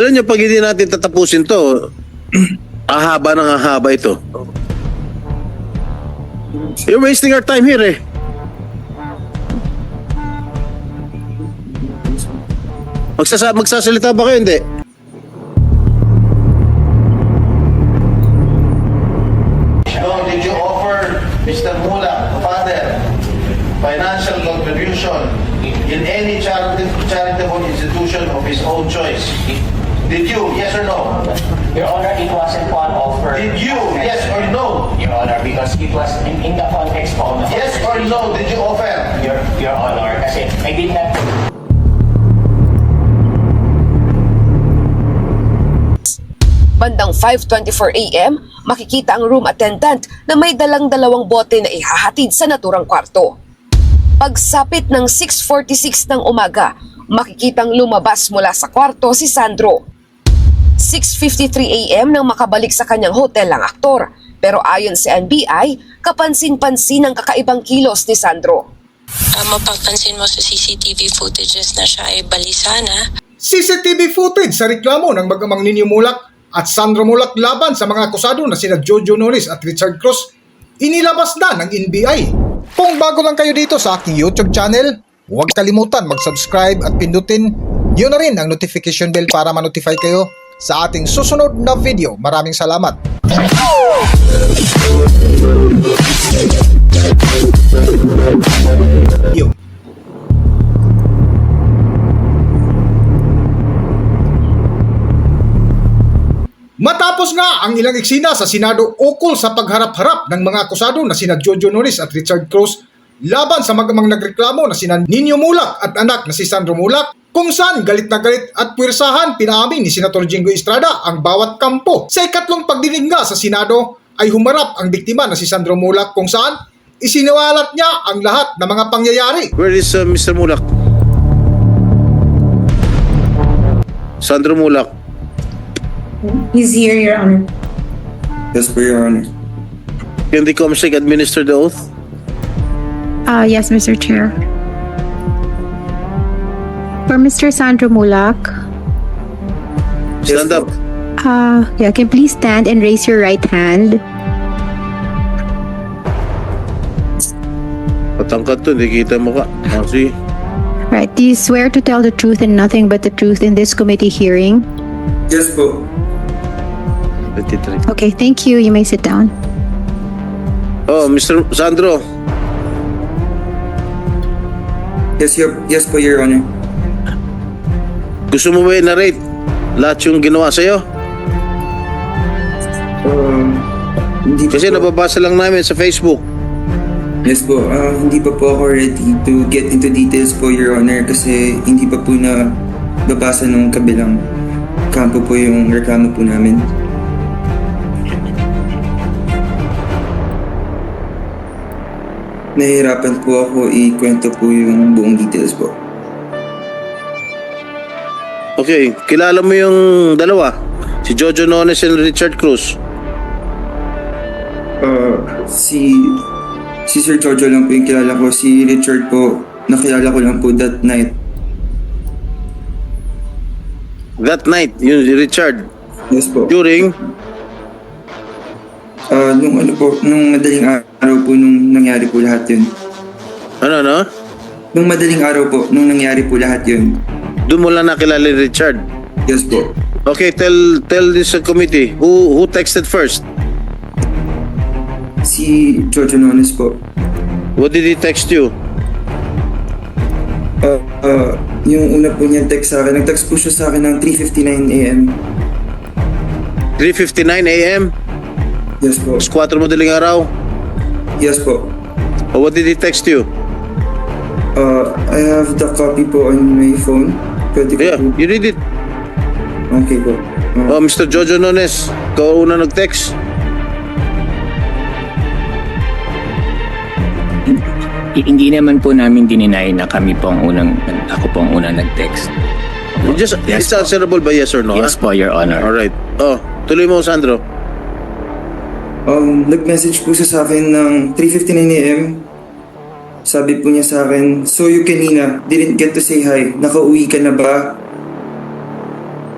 Alam niyo, pag hindi natin tatapusin to, ahaba ng ahaba ito. You're wasting our time here eh. Magsasalita ba kayo? Hindi. Did you offer Mr. Mula, father, financial contribution in any charitable institution of his own choice? Did you? Yes or no? Your Honor, it wasn't one offer. Did you? Yes or no? Your Honor, because it was in the context of... Yes or no? Did you offer? Your Honor, kasi I did not... Bandang 5:24 AM, makikita ang room attendant na may dalang-dalawang bote na ihahatid sa naturang kwarto. Pagsapit ng 6:46 ng umaga, makikitang lumabas mula sa kwarto si Sandro. 6:53 AM nang makabalik sa kanyang hotel ang aktor, pero ayon sa NBI, kapansin-pansin ang kakaibang kilos ni Sandro. Mapapansin mo sa CCTV footages na siya ay balisa na. CCTV footage sa reklamo ng mag-amang Nino Mulak at Sandro Mulak laban sa mga akusado na sina Jojo Norris at Richard Cruz, inilabas na ng NBI. Kung bago lang kayo dito sa aking YouTube channel, huwag kalimutan mag-subscribe at pindutin yun na rin ang notification bell para ma-notify kayo sa ating susunod na video. Maraming salamat. Matapos nga ang ilang eksena sa Senado ukol sa pagharap-harap ng mga akusado na sina Jojo Norris at Richard Cruz laban sa mag-amang nagreklamo na sina Nino Mulak at anak na si Sandro Mulak, kung saan galit na galit at puwersahan pinaamin ni Senator Jingo Estrada ang bawat kampo. Sa ikatlong pagdinig nga sa Senado ay humarap ang biktima na si Sandro Mulak, kung saan isiniwalat niya ang lahat ng mga pangyayari. Where is Mr. Mulak? Sandro Mulak. He's here, Your Honor. Yes, for Your Honor. Can the COMSEC administer the oath? Yes, Mr. Chair. For Mr. Sandro Mulak, Stand up. yeah, can you please stand and raise your right hand? Patangkad to, hindi kita mo ka. See? Right. Do you swear to tell the truth and nothing but the truth in this committee hearing? Yes po. 23. Okay, thank you. You may sit down. Oh, Mr. Sandro. Yes po, Your Honor. Gusto mo ba i-narrate lahat yung ginawa sa'yo? Hindi Kasi po. nababasa lang namin sa Facebook. Yes po. Hindi pa po ako ready to get into details po, Your Honor, kasi hindi pa po na babasa ng kabilang kampo po yung reklamo po namin. Nahihirapan po ako ikwento po yung buong details po. Okay, kilala mo yung dalawa? Si Jojo Norris and Richard Cruz. Si Sir Jojo lang po yung kilala ko. Si Richard po, nakilala ko lang po that night. That night, yun si Richard. Yes po. During, Nung madaling araw po nung nangyari po lahat yun. ano? Nung madaling araw po nung nangyari po lahat yun. Doon mo lang nakilala ni Richard. Yes po. Okay, tell this committee, who texted first? Si Jojo Nones po. What did he text you? Yung una po niya text sa akin, nag-text po siya sa akin ng 3:59 AM. 3:59 AM? Yes po. 4 madaling araw? Yes po. Or what did he text you? I have the copy po on my phone. Pwede ko Yeah, po. you read it. Okay po. Oh, Mr. Jojo Nones, ikaw una nag-text. Hindi naman po namin dininay na ako po ang unang nag-text. It's answerable by yes or no? Yes po, Your Honor. Alright. Oh, tuloy mo, Sandro. Nag-message po siya sa akin ng 3:59 AM. Sabi po niya sa akin, "So you kanina didn't get to say hi. Nakauwi ka na ba?"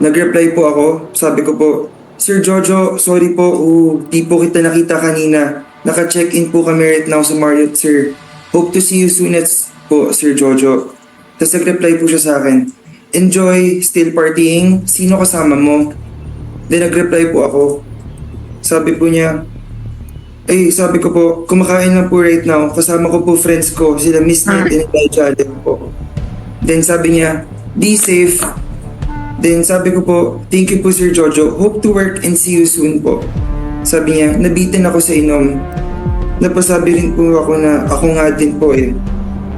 Nag-reply po ako. Sabi ko po, Sir Jojo, sorry po, di po kita nakita kanina. Naka-check-in po kami right now sa Marriott, sir. Hope to see you soon po, Sir Jojo. Tapos nag-reply po siya sa akin, enjoy, still partying, sino kasama mo? Then nag-reply po ako. Sabi po niya, sabi ko po, kumakain lang po right now. Kasama ko po friends ko, sila Miss Nate and Elijah Allen po. Then sabi niya, be safe. Then sabi ko po, thank you po Sir Jojo. Hope to work and see you soon po. Sabi niya, nabitin ako sa inom. Napasabi rin po ako na ako nga din po eh.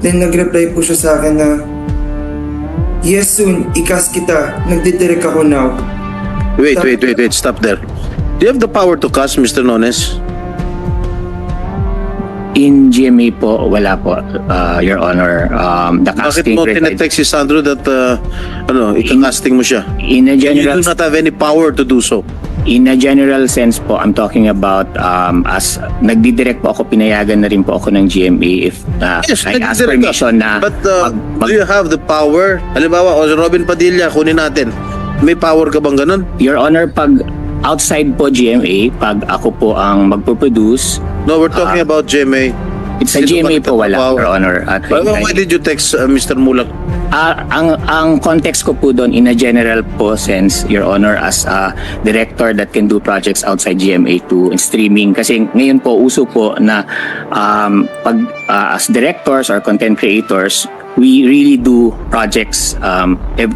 Then nag-reply po siya sa akin na, yes soon, ikas kita. Nagdidirect ako now. Wait, stop there. Do you have the power to cast, Mr. Nones? In GMA po, wala po, Your Honor. The Bakit casting mo tinetext si Sandro that, ika-casting mo siya? in a You general do not have any power to do so. in a general sense po, I'm talking about as nagdidirect po ako, pinayagan na rin po ako ng GMA if I ask nagdidirect ka. permission na But do you have the power? Halimbawa, o Robin Padilla, kunin natin. May power ka bang ganun? Your Honor, pag outside po GMA, pag ako po ang magpo-produce, No, we're talking about GMA. sa Sino GMA ba po wala, power? Your Honor. At Why did you text Mr. Mulak? ang context ko po doon in a general po sense, Your Honor, as a director that can do projects outside GMA to streaming. Kasi ngayon po, uso po na pag as directors or content creators, we really do projects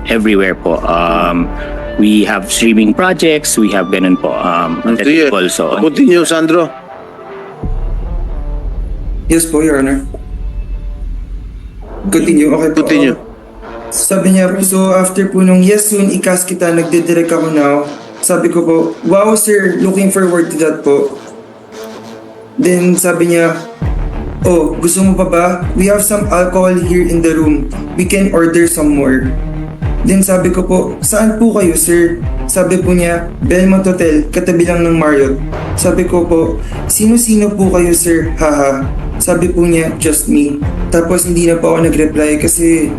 everywhere po. We have streaming projects, we have ganun po. Also. Continue, Sandro. Yes po, Your Honor. Continue, okay po. Continue. Sabi niya po, so after po nung yes soon, ikas kita, nagdidirect ako now. Sabi ko po, wow sir, looking forward to that po. Then sabi niya, oh, gusto mo pa ba? We have some alcohol here in the room. We can order some more. Then sabi ko po, saan po kayo sir? Sabi po niya, Belmont Hotel, katabi lang ng Marriott. Sabi ko po, sino-sino po kayo sir? Haha. Sabi po niya, just me. Tapos hindi na po ako nag-reply kasi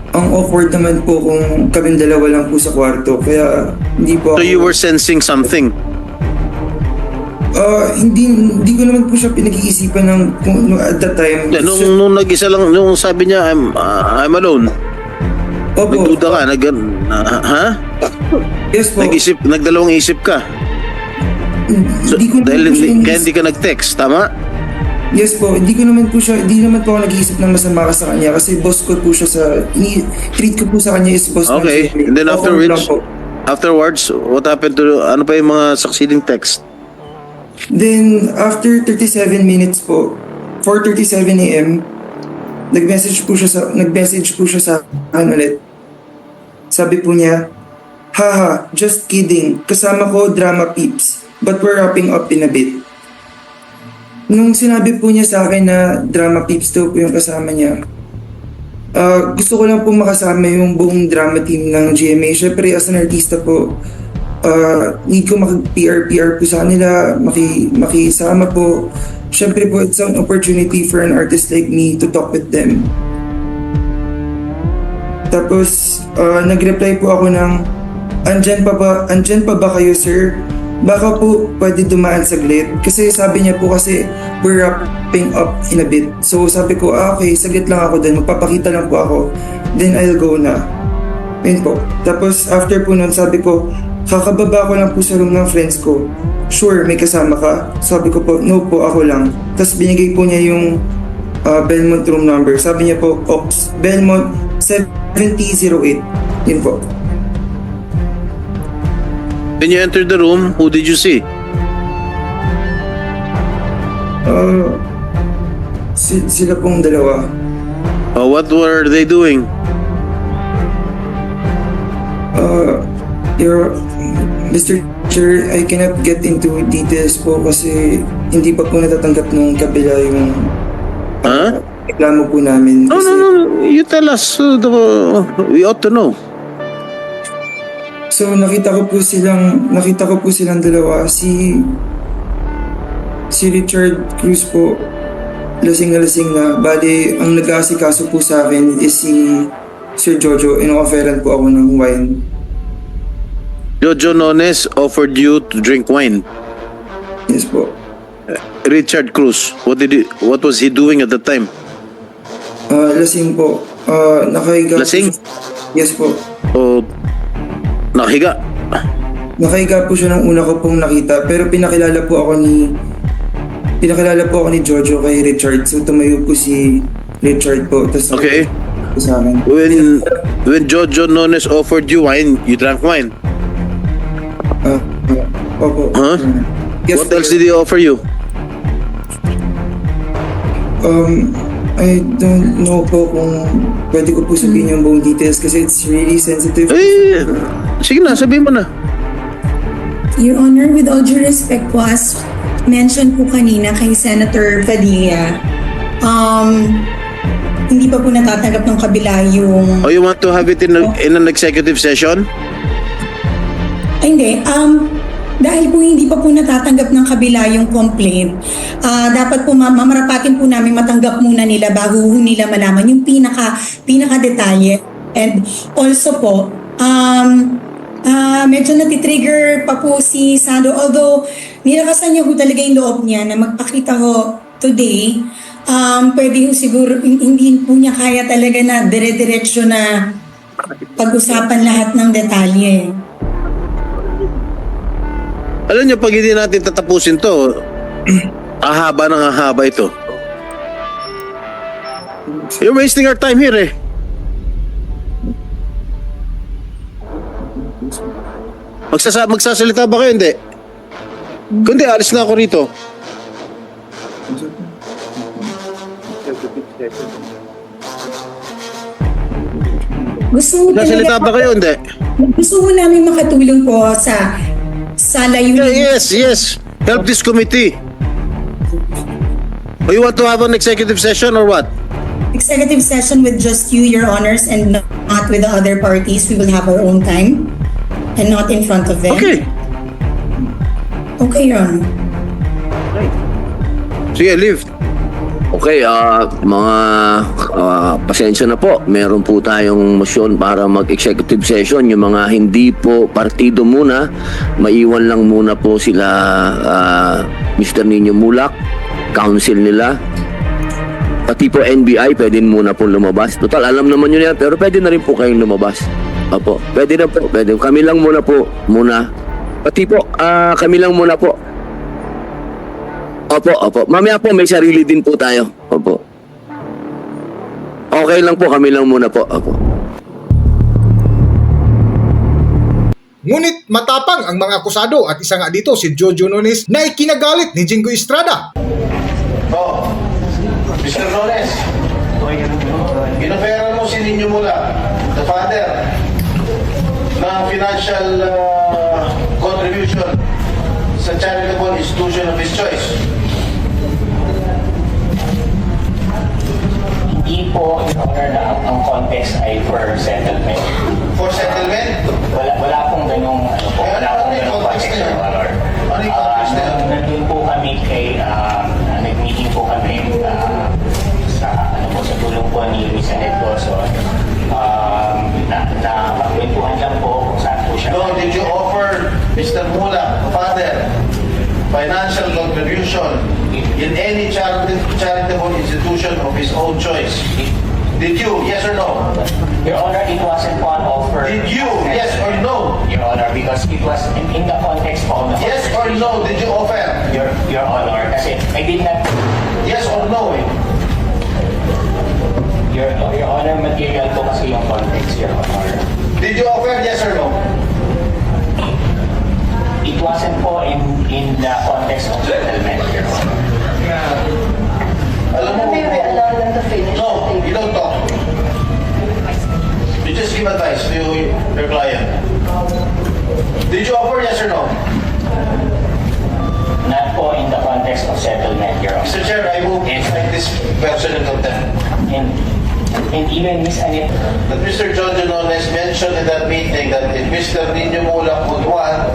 ang awkward naman po kung kaming dalawa lang po sa kwarto. Kaya hindi po ako... So you were sensing something? Hindi ko naman po siya pinag-iisipan ng at that time. Yeah, nung nag-isa lang, nung sabi niya, I'm alone. Opo. Nagduda ka, ha? Yes po. Nagdalawang isip ka. So, Hindi ko naman dahil po siya kaya hindi ka nag-text, tama? Yes po, hindi naman po ako nag-iisip ng masama sa kanya kasi boss ko po siya treat ko po sa kanya is boss Okay, ng and then Okay lang po. afterwards, what happened to, ano pa yung mga succeeding text? Then, after 37 minutes po, 4:37 a.m., nag-message po siya sa akin ulit. Sabi po niya, haha, just kidding, kasama ko drama peeps, but we're wrapping up in a bit. Nung sinabi po niya sa akin na drama peeps daw po yung kasama niya, gusto ko lang po makasama yung buong drama team ng GMA. Syempre, as an artista po, need ko makag-PR po sa kanila, makisama po. Syempre po, it's an opportunity for an artist like me to talk with them. Tapos, nag-reply po ako ng, andyan pa ba kayo sir? Baka po pwede dumaan saglit. Kasi sabi niya po kasi, we're wrapping up in a bit. So sabi ko, okay, saglit lang ako din. Magpapakita lang po ako. Then I'll go na. Yun po. Tapos after po nun, sabi ko, kakababa ko lang po sa room ng friends ko. Sure, may kasama ka? Sabi ko po, no po, ako lang. Tapos binigay po niya yung Belmont room number. Sabi niya po, Ops, Belmont 7008. Yun po. When you entered the room, who did you see? Sila pong dalawa. What were they doing? Mr. Chair, I cannot get into details po kasi hindi pa po natatanggap ng kabila yung reklamo po namin. No. You tell us. We ought to know. So nakita ko po silang dalawa. Si Richard Cruz po, lasing na. Bali, ang nag-aasikaso po sa akin is si Sir Jojo. Ino-offeran po ako ng wine. Jojo Nones offered you to drink wine. Yes po. Richard Cruz, what was he doing at the time? Lasing po. Nakahiga. Lasing? Yes po. O nakahiga? Nakahiga po siya nung una ko pong nakita, pero pinakilala po ako ni Jojo kay Richard. So tumayo po si Richard po. Tapos Okay. nakita po sa akin. When Jojo Nones offered you wine, you drank wine. Opo. Huh? Yes, What else did he offer you? I don't know po kung pwede ko po sabihin yung buong details kasi it's really sensitive. Eh, sige na, sabihin mo na. Your Honor, with all due respect po, as mentioned po kanina kay Senator Padilla, hindi pa po natatanggap ng kabila yung... Oh, you want to have it in an executive session? Ay, hindi. Dahil po hindi pa po natatanggap ng kabila yung complaint, dapat po mamarapatin po namin matanggap muna nila bago nila malaman yung pinaka detalye. And also po, medyo natitrigger pa po si Sando. Although, nilakasan niya po talaga yung loob niya na magpakita ko today, pwede po siguro, hindi po niya kaya talaga na dire-diretso na pag-usapan lahat ng detalye. Alam niyo, pag hindi natin tatapusin to, ahaba ng ahaba ito. You're wasting our time here eh. Magsasalita ba kayo? Hindi. Kundi, alis na ako rito. Magsasalita ba kayo? Hindi. Gusto mo namin makatulong po sa layunin. Yes. Help this committee. Oh, you want to have an executive session or what? Executive session with just you, Your Honors, and not with the other parties. We will have our own time and not in front of them. Okay. Okay, Your Honor. Sige, leave. Okay, mga pasensya na po. Meron po tayong motion para mag-executive session. Yung mga hindi po partido muna, maiwan lang muna po sila Mr. Nino Mulak, council nila. Pati po NBI, pwede muna po lumabas. Total, alam naman yun yan, pero pwede na rin po kayong lumabas. Opo, pwede na po. Pwede. Kami lang muna po. Pati po, kami lang muna po. Opo. Mamaya po, may sarili din po tayo. Opo. Okay lang po, kami lang muna po. Opo. Ngunit matapang ang mga akusado at isa nga dito si Jojo Nones na ikinagalit ni Jingo Estrada. Oh, Mr. Nones, inofera mo si Nino Mula, the father, ng financial contribution sa charitable institution of his choice. Hindi po, Your Honor, na ang context ay for settlement. For settlement? Wala pong ganung context, Your Honor. Ano yung context na yun? Nandun po kami nag-meeting po kami sa tulong po ni Senate Dawson. Nakakwentuhan lang po kung saan po siya. No, did you offer Mr. Mula, father, financial contribution in any charitable institution of his own choice? Did you? Yes or no? Your Honor, it wasn't one offer. Did you? Yes or no? Your Honor, because it was in the context of the... Yes or no? Did you offer? Your Honor, kasi I did not... Yes or no? Your Honor, material po kasi yung context, Your Honor. Did you offer? Yes or no? It wasn't po in the context of settlement, Your Honor. Alam mo, no, you don't talk. You just give advice to your client. Did you offer? Yes or no? Not po in the context of settlement, Your Honor. Mr. Chair, I will find this person in contempt. And even Ms. Annette, That Mr. John Janones mentioned in that meeting that if Mr. Nino Mulak would want,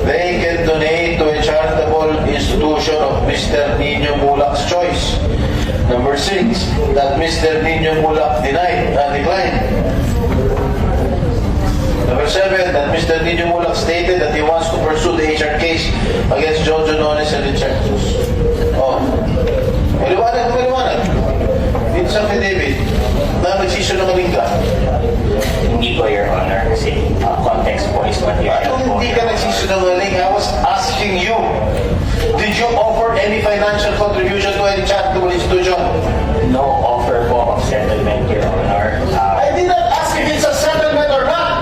they can donate to a charitable institution of Mr. Nino Mulak's choice. Number 6, that Mr. Nino Mulak declined. Number 7, that Mr. Nino Mulak stated that he wants to pursue the HR case against Jojo Nones and Richard Cruz. Oh. Maliwanag. Dito sa affidavit na nagsisinungaling ka. Hindi po, Your Honor, kasi context po is what you are Kung hindi ka nagsisinungaling, I was asking you, did you offer any financial contribution to any charitable institution? no offer po of settlement, Your Honor. I did not ask if it's a settlement or not.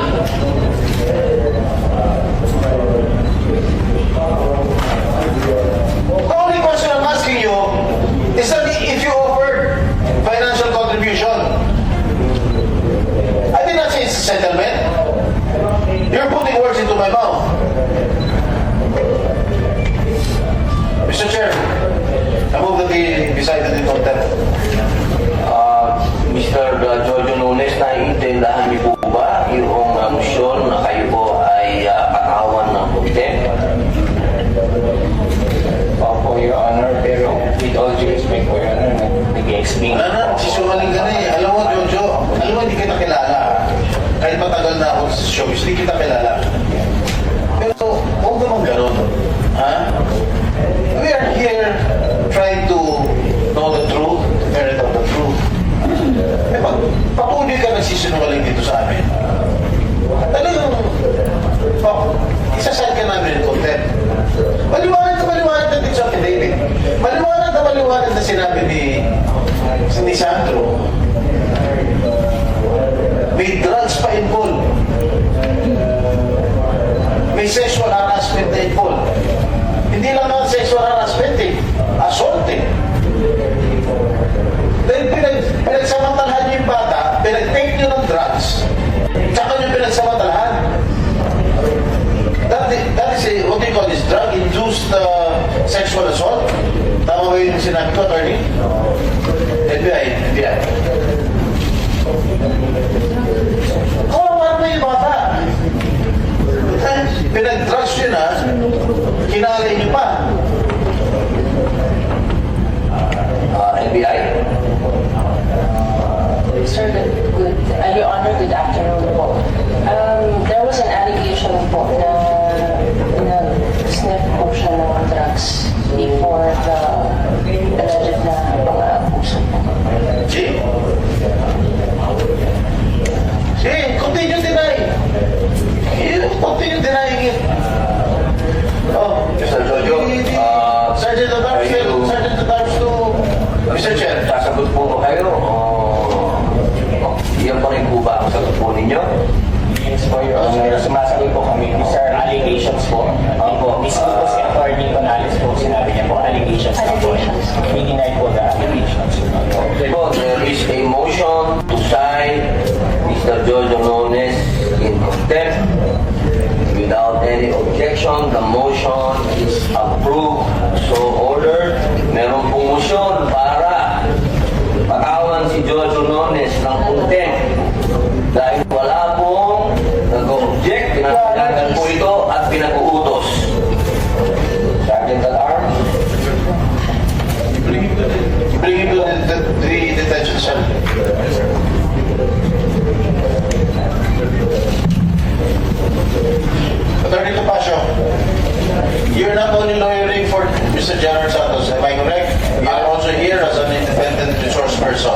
The only question I'm asking you is that if you offered financial contribution. I did not say it's a settlement. You're putting words into my mouth. Mr. Chair, I move that he be cited in contempt. Mr. Jojo Nunes, naiintindahan niyo po ba yung motion na kayo po ay patawan ng contempt? Opo, Your Honor, pero with all due respect po, Your Honor, nag-explain Wala na, sisumaling ka na eh. Alam mo, Jojo, alam mo, hindi kita kilala. Kahit matagal na ako sa showbiz, hindi kita kilala. Pero, huwag naman ganun. Ha? We are here trying to know the truth, ferret out the truth. Eh, papuloy ka nagsisinungaling dito sa amin. Talagang, isasal ka namin in contempt. Maliwanag na dito sa affidavit. Maliwanag na sinabi ni Sandro. May drugs pa involved. May sexual harassment na involved. Hindi lang naman sexual harassment eh. Assault eh. Dahil pinagsamantalahan niyo yung bata, pinag-take niyo ng drugs, tsaka niyo pinagsamantalahan. That is a, what do you call this, drug-induced sexual assault? Tama ba yung sinabi ko, attorney? FBI. Kawawa na yung bata. Pinag-drugs yun ha, kinalay niyo pa. NBI? Sir, Your Honor, good afternoon po. There was an allegation po na sniff po siya ng drugs before the alleged na mga abuso po. Continue denying. Continue denying it. Oh, Mr. Jojo, Sergeant at Arms to Mr. Chair. sasagot po ba kayo? Iyan pa rin po ba ang sagot po ninyo? Yes po, Your Honor. Sumasagot po kami. Sir, allegations po. Opo, mismo po si Attorney Canales po, sinabi niya po, allegations na po. We deny po the allegations. Okay po, there is a motion to cite Mr. Jojo Nunes in contempt. Without any objection, the motion is approved. So ordered. Meron pong motion para patawan si Jojo Nunes ng contempt. Dahil wala pong nag-object, pinapalagan po ito at pinag-uutos. Sergeant at Arms. Bring him to the detention cell. Attorney Topacio, you're not only lawyering for Mr. General Santos, am I correct? You're also here as an independent resource person.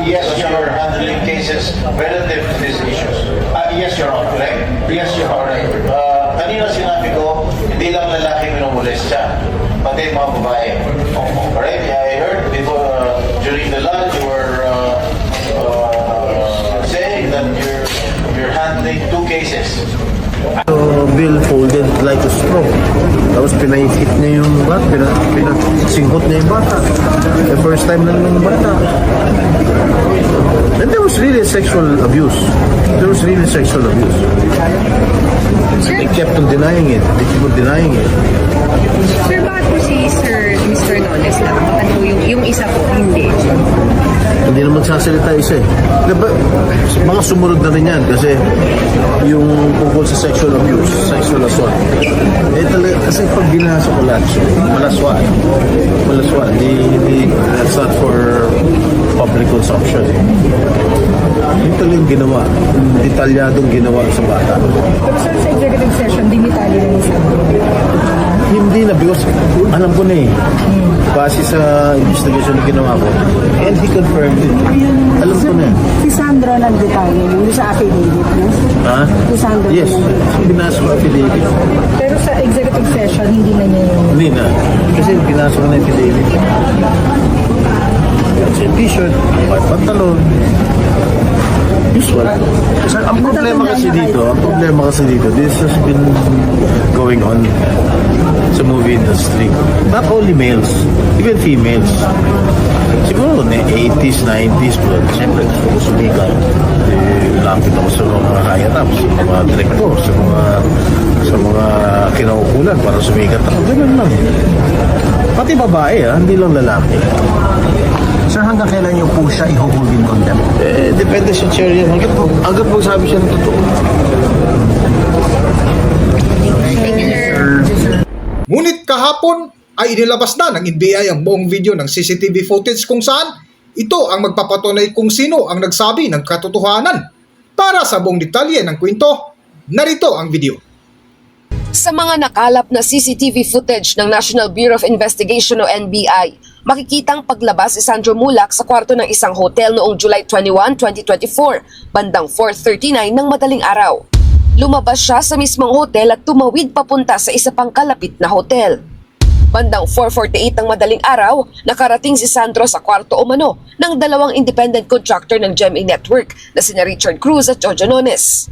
Yes, so you're handling cases relative to these issues. Yes, Your Honor. Correct? Yes, Your Honor. Kanina sinabi ko, hindi lang lalaki minumulestya, pati mga babae. Correct? I heard before, during the lunch, you were saying that you're handling 2 cases. Bill folded like a straw. Tapos pinaikit niya yung bata, pinasingkot niya yung bata. The first time lang ng bata. And there was really sexual abuse. They kept on denying it. They kept on denying it. Sir, bakit po si Mr. Nones lang? Bakit po yung isa po, hindi? Hindi na magsasalita isa eh. Diba, mga sumunod na rin yan kasi yung tungkol sa sexual abuse, sexual assault. Eh talaga, kasi pag binasa ko lahat, malaswa. Hindi, that's not for public consumption. talagang ginawa, detalyadong ginawa sa bata. Pero sir, sa executive session, dinitalyo rin sa Hindi na, because alam ko na eh. Base sa investigation na ginawa ko. And he confirmed it. Alam ko na. Si Sandro nagdetalyo yung sa affidavit, no? Ha? Si Sandro Yes. Binasa ko affidavit. Pero sa executive session, hindi na niya yung... Hindi na. Kasi binasa ko na affidavit. T-shirt, pantalon. Usual. Sir, ang problema kasi dito, this has been going on sa movie industry. Not only males, even females. Siguro na 80s, 90s, but siyempre gusto ko sumikat. Lapit ako sa mga higher ups, sa mga director, sa mga kinaukulan para sumikat ako. Ganun lang. Pati babae, hindi lang lalaki. Sir, hanggang kailan niyo po siya i-hold in contempt? Depende sa chair yan. Hanggat magsabi siya ng totoo. Ngunit kahapon ay inilabas na ng NBI ang buong video ng CCTV footage kung saan ito ang magpapatunay kung sino ang nagsabi ng katotohanan. Para sa buong detalye ng kwento, narito ang video. Sa mga nakalap na CCTV footage ng National Bureau of Investigation o NBI, makikitang paglabas si Sandro Mulak sa kwarto ng isang hotel noong July 21, 2024, bandang 4:39 ng madaling araw. Lumabas siya sa mismong hotel at tumawid papunta sa isa pang kalapit na hotel. Bandang 4:48 ng madaling araw, nakarating si Sandro sa kwarto umano ng dalawang independent contractor ng GMA Network na sina Richard Cruz at Jojo Nones.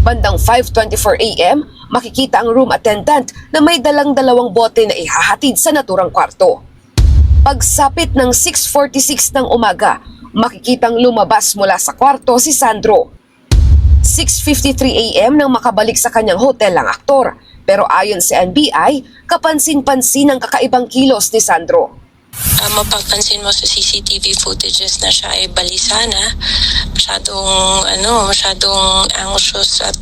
Bandang 5:24 AM, makikita ang room attendant na may dalang dalawang bote na ihahatid sa naturang kwarto. Pagsapit ng 6:46 ng umaga, makikitang lumabas mula sa kwarto si Sandro. 6:53 AM nang makabalik sa kanyang hotel ang aktor, pero ayon sa NBI, kapansin-pansin ang kakaibang kilos ni Sandro. Mapapansin mo sa CCTV footages na siya ay balisa na, masyadong anxious at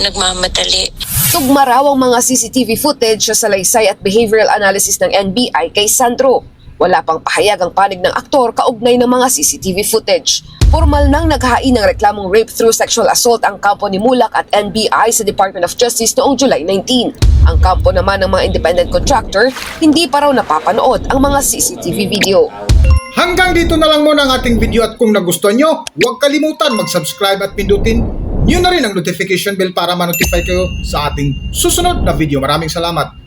nagmamadali. Tugma raw ang mga CCTV footage sa salaysay at behavioral analysis ng NBI kay Sandro. Wala pang pahayag ang panig ng aktor kaugnay ng mga CCTV footage. Formal nang naghain ng reklamong rape through sexual assault ang kampo ni Mulak at NBI sa Department of Justice noong July 19. Ang kampo naman ng mga independent contractor, hindi pa raw napapanood ang mga CCTV video. Hanggang dito na lang muna ang ating video at kung nagustuhan nyo, huwag kalimutan mag-subscribe at pindutin nyo na rin ang notification bell para ma-notify kayo sa ating susunod na video. Maraming salamat.